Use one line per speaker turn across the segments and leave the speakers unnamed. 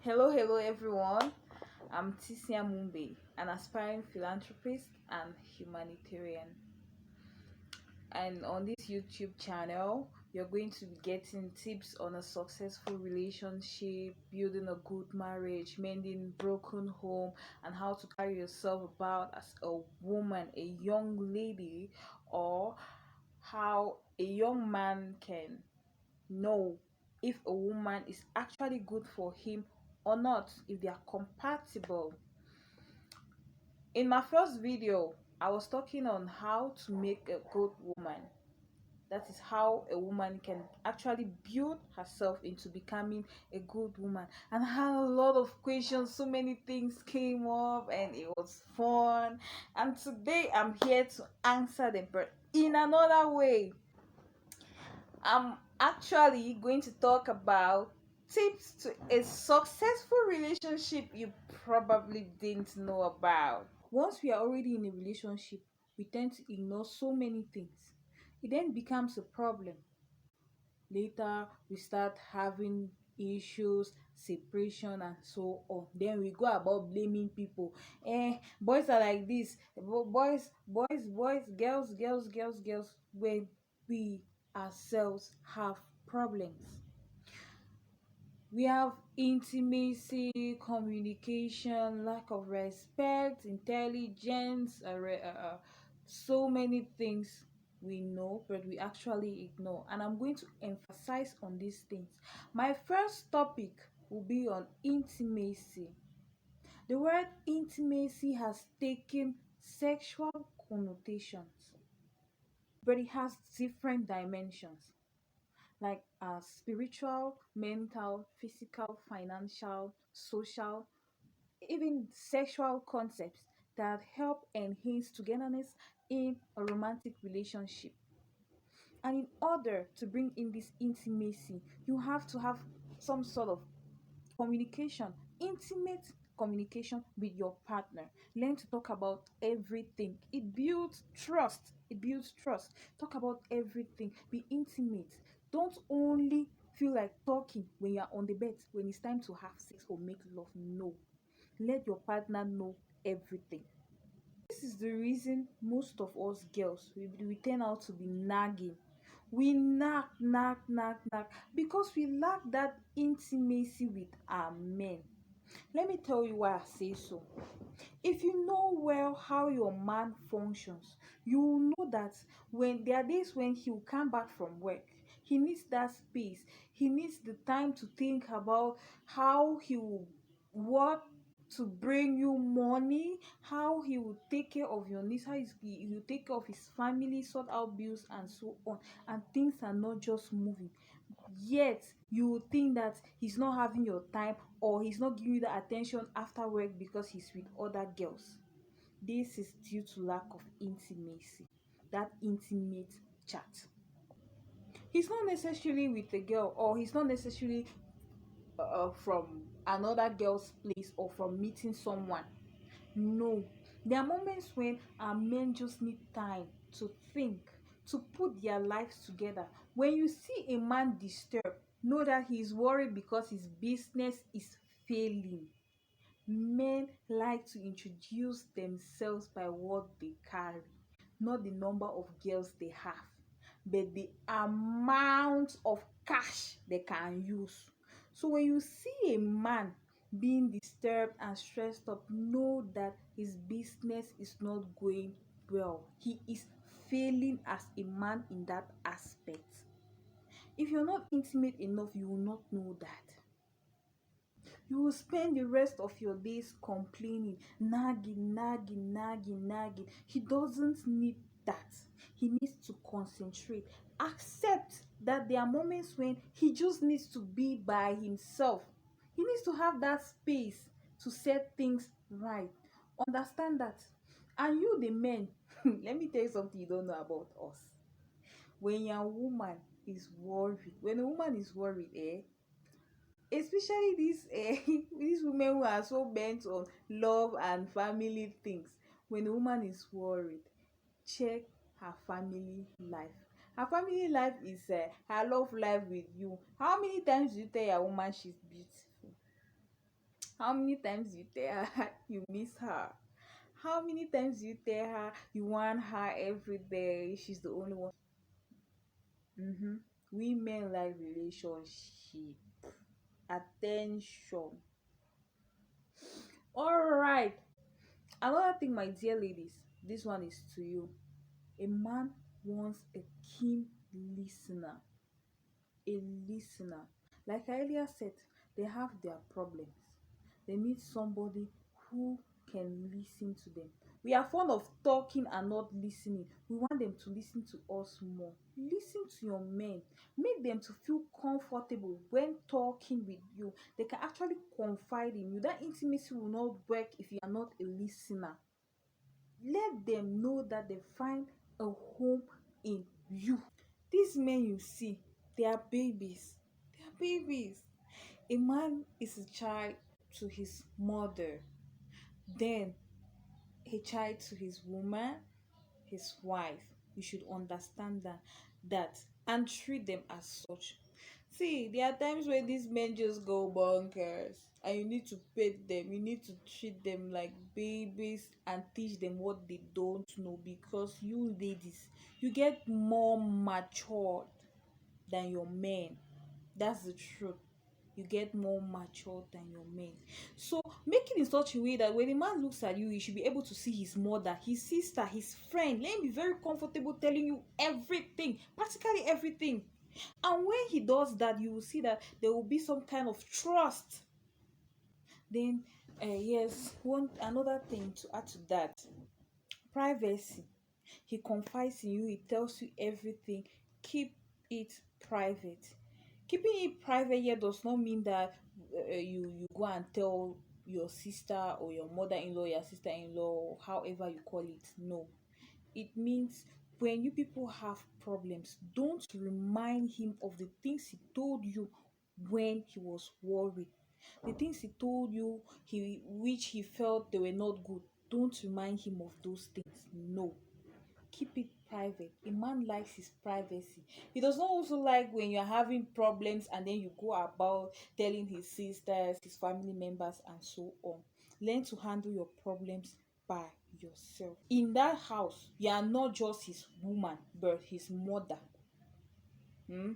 Hello everyone. I'm Tisia Mumbe, an aspiring philanthropist and humanitarian. And on this YouTube channel, you're going to be getting tips on a successful relationship, building a good marriage, mending broken home, and how to carry yourself about as a woman, a young lady, or how a young man can know if a woman is actually good for him or not, if they are compatible. In my first video, I was talking on how to make a good woman. That is how a woman can actually build herself into becoming a good woman. And I had a lot of questions, so many things came up, and it was fun. And today I'm here to answer them, but in another way. I'm actually going to talk about tips to a successful relationship you probably didn't know about. Once we are already in a relationship, we tend to ignore so many things. It then becomes a problem. Later, we start having issues, separation, and so on. Then we go about blaming people. Boys are like this. Boys, girls. When we ourselves have problems, we have intimacy, communication, lack of respect, intelligence, so many things we know, but we actually ignore. And I'm going to emphasize on these things. My first topic will be on intimacy. The word intimacy has taken sexual connotations, but it has different dimensions like spiritual, mental, physical, financial, social, even sexual concepts that help enhance togetherness in a romantic relationship. And in order to bring in this intimacy, you have to have some sort of communication, intimate communication with your partner. Learn to talk about everything. It builds trust. Talk about everything. Be intimate. Don't only feel like talking when you're on the bed, when it's time to have sex or make love. No. Let your partner know everything. This is the reason most of us girls we turn out to be nagging. We nag because we lack that intimacy with our men. Let me tell you why I say so. If you know well how your man functions, you will know that when there are days when he will come back from work, he needs that space. He needs the time to think about how he will work to bring you money, how he will take care of your needs, how he will take care of his family, sort out bills, and so on. And things are not just moving. Yet you would think that he's not having your time or he's not giving you the attention after work because he's with other girls. This is due to lack of intimacy, that intimate chat. He's not necessarily with a girl, or he's not necessarily from another girl's place or from meeting someone. No, there are moments when our men just need time to think, to put their lives together. When you see a man disturbed, know that he is worried because his business is failing. Men like to introduce themselves by what they carry, not the number of girls they have, but the amount of cash they can use. So when you see a man being disturbed and stressed up, know that his business is not going well. He is failing as a man in that aspect. If you're not intimate enough, you will not know that. You will spend the rest of your days complaining, nagging. He doesn't need that. He needs to concentrate. Accept that there are moments when he just needs to be by himself. He needs to have that space to set things right. Understand that. And you, the men, let me tell you something you don't know about us. When your woman is worried, when a woman is worried, especially these these women who are so bent on love and family things, when a woman is worried, check her family life. Her family life is her love life with you. How many times do you tell your woman she's beautiful? How many times you tell her you miss her? How many times you tell her you want her every day? She's the only one. Mm-hmm. Women like relationship. Attention. Alright. Another thing, my dear ladies, this one is to you. A man wants a keen listener. A listener. Like I earlier said, they have their problems. They need somebody who can listen to them. We are fond of talking and not listening. We want them to listen to us more. Listen to your men. Make them to feel comfortable when talking with you. They can actually confide in you. That intimacy will not work if you are not a listener. Let them know that they find a home in you. These men you see, they are babies. They are babies. A man is a child to his mother, then a child to his woman, his wife. You should understand that and treat them as such. See, there are times when these men just go bonkers and you need to pet them. You need to treat them like babies and teach them what they don't know, because you ladies, you get more matured than your men. That's the truth. You get more mature than your men. So make it in such a way that when a man looks at you, he should be able to see his mother, his sister, his friend. Let him be very comfortable telling you everything, practically everything. And when he does that, you will see that there will be some kind of trust. Then, yes, one another thing to add to that, privacy. He confides in you, he tells you everything. Keep it private. Keeping it private here does not mean that you go and tell your sister or your mother-in-law, your sister-in-law, however you call it. No, it means when you people have problems, don't remind him of the things he told you when he was worried. The things he told you, he which he felt they were not good, don't remind him of those things. No, keep it private. A man likes his privacy. He does not also like when you're having problems and then you go about telling his sisters, his family members, and so on. Learn to handle your problems by yourself. In that house, you are not just his woman, but his mother. Hmm?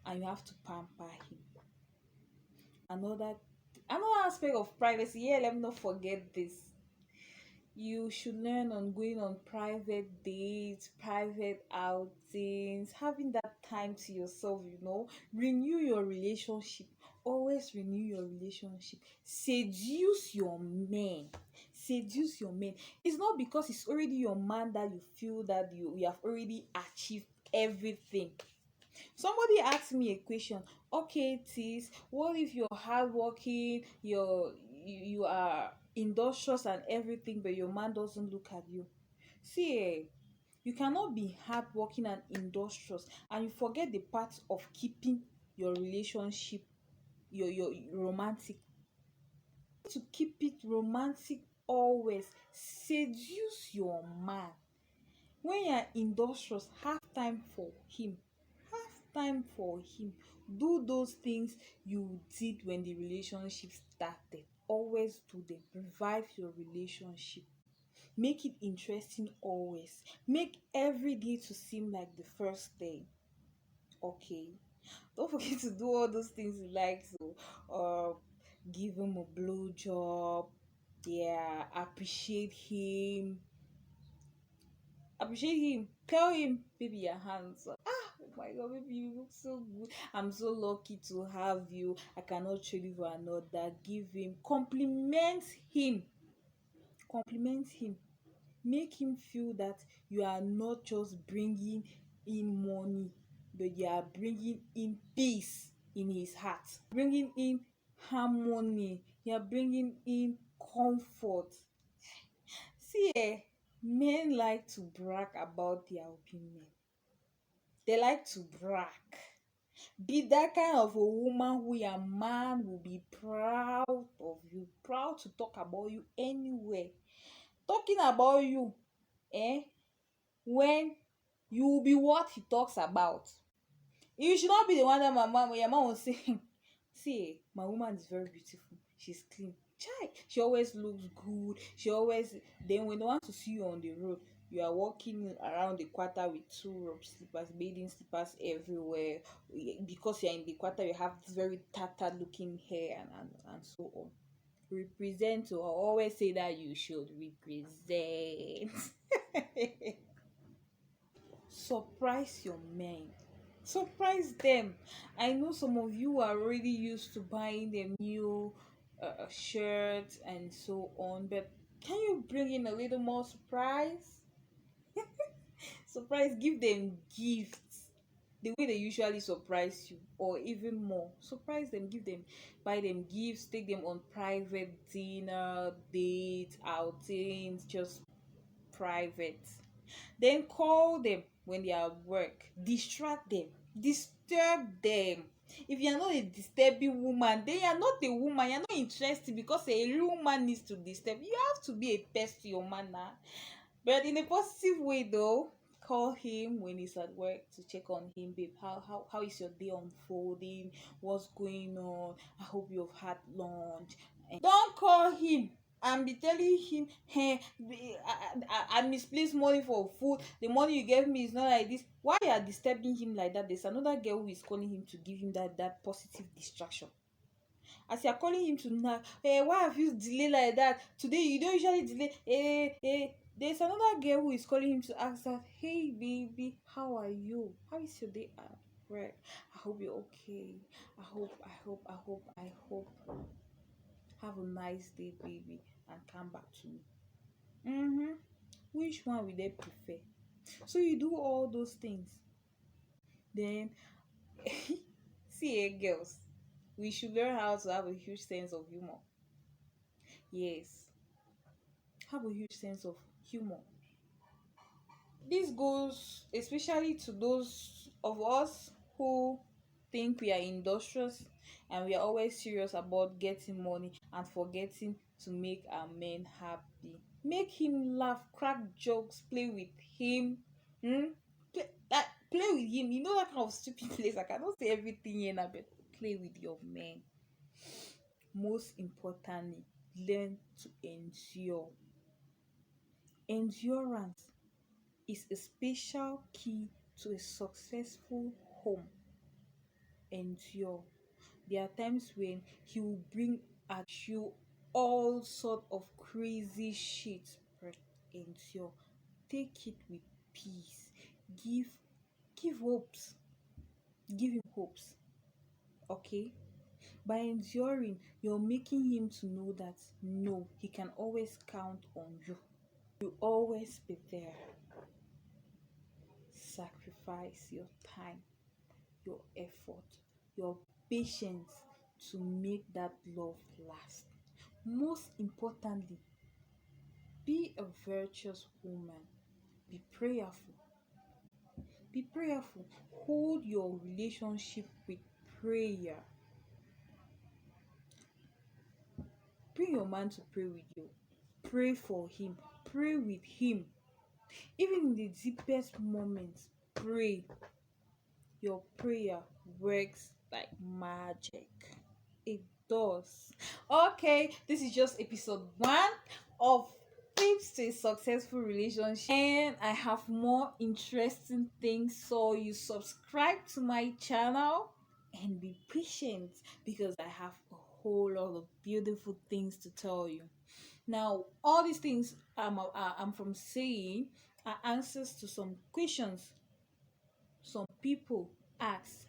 And you have to pamper him. Another aspect of privacy. Yeah, let me not forget this. You should learn on going on private dates, private outings, having that time to yourself, renew your relationship. Always renew your relationship. Seduce your men. Seduce your men. It's not because it's already your man that you feel that you have already achieved everything. Somebody asked me a question. Okay, Tis, what if you're hardworking, you are industrious and everything, but your man doesn't look at you? See, you cannot be hardworking and industrious and you forget the part of keeping your relationship, your romantic. To keep it romantic always. Seduce your man. When you're industrious, have time for him. Have time for him. Do those things you did when the relationship started. Always do them. Revive your relationship. Make it interesting always. Make every day to seem like the first day. Okay. Don't forget to do all those things you like. So, give him a blow job. Yeah, appreciate him. Tell him, baby, your hands. Oh my god, baby, you look so good. I'm so lucky to have you. I cannot trade you for another. Give him, him, compliment him. Make him feel that you are not just bringing in money, but you are bringing in peace in his heart, bringing in harmony, you are bringing in comfort. See, men like to brag about their opinion. They like to brag. Be that kind of a woman who your man will be proud of you, proud to talk about you anywhere. Talking about you, eh? When you will be what he talks about. You should not be the one that your mom will say, see, my woman is very beautiful. She's clean. Chai, she always looks good. She always, then when they want to see you on the road, you are walking around the quarter with two rope slippers, bathing slippers everywhere. Because you're in the quarter, you have this very tattered looking hair and so on. Represent, or always say that you should represent. Surprise your men. Surprise them. I know some of you are already used to buying them new shirts and so on, but can you bring in a little more surprise? Surprise, give them gifts the way they usually surprise you, or even more. Surprise them, give them, buy them gifts, take them on private dinner, dates, outings, just private. Then call them when they are at work, distract them, disturb them. If you are not a disturbing woman, then you are not a woman, you are not interested, because a real man needs to disturb. You have to be a pest to your man now, but in a positive way though. Call him when he's at work to check on him. Babe, how is your day unfolding? What's going on? I hope you've had lunch. And don't call him and be telling him, hey, I misplaced money for food. The money you gave me is not like this. Why you are disturbing him like that? There's another girl who is calling him to give him that positive distraction. As you are calling him to now, hey, why have you delayed like that? Today you don't usually delay. Hey. There's another girl who is calling him to ask her, hey baby, how are you? How is your day at work? I hope you're okay. I hope. Have a nice day, baby, and come back to me. Which one will they prefer? So you do all those things. Then see, girls, we should learn how to have a huge sense of humor. Yes, have a huge sense of humor. This goes especially to those of us who think we are industrious and we are always serious about getting money and forgetting to make our men happy. Make him laugh, crack jokes, play with him. Play with him. You know that kind of stupid place. I cannot say everything here now, but play with your men. Most importantly, learn to endure. Endurance is a special key to a successful home. Endure. There are times when he will bring at you all sort of crazy shit, but endure. Take it with peace. Give hopes. Give him hopes. Okay? By enduring, you're making him to know that no, he can always count on you. You always be there. Sacrifice your time, your effort, your patience to make that love last. Most importantly, be a virtuous woman. Be prayerful. Be prayerful. Hold your relationship with prayer. Bring your man to pray with you. Pray for him. Pray with him. Even in the deepest moments, pray. Your prayer works like magic. It does. Okay, this is just episode 1 of Tips to a Successful Relationship, and I have more interesting things, so you subscribe to my channel and be patient because I have a whole lot of beautiful things to tell you. Now, all these things I'm from saying are answers to some questions some people ask.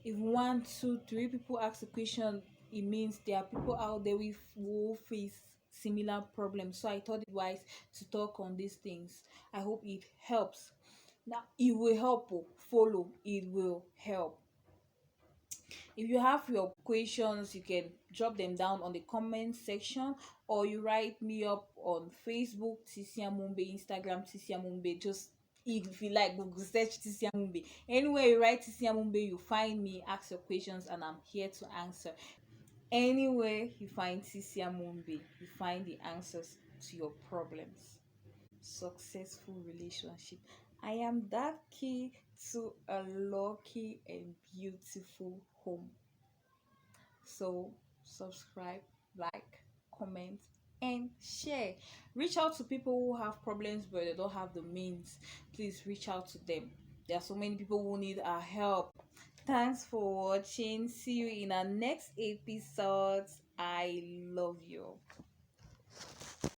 If 1, 2, 3 people ask a question, it means there are people out there who face similar problems. So I thought it wise to talk on these things. I hope it helps. Now it will help. Follow, it will help. If you have your questions, you can drop them down on the comment section, or you write me up on Facebook, Tisia Mumbe, Instagram, Tisia Mumbe. Just if you like, Google search Tisia Mumbe. Anywhere you write Tisia Mumbe, you find me, ask your questions, and I'm here to answer. Anywhere you find Tisia Mumbe, you find the answers to your problems. Successful relationship. I am that key to a lucky and beautiful home. So subscribe, like, comment, and share. Reach out to people who have problems but they don't have the means. Please reach out to them. There are so many people who need our help. Thanks for watching. See you in our next episode. I love you.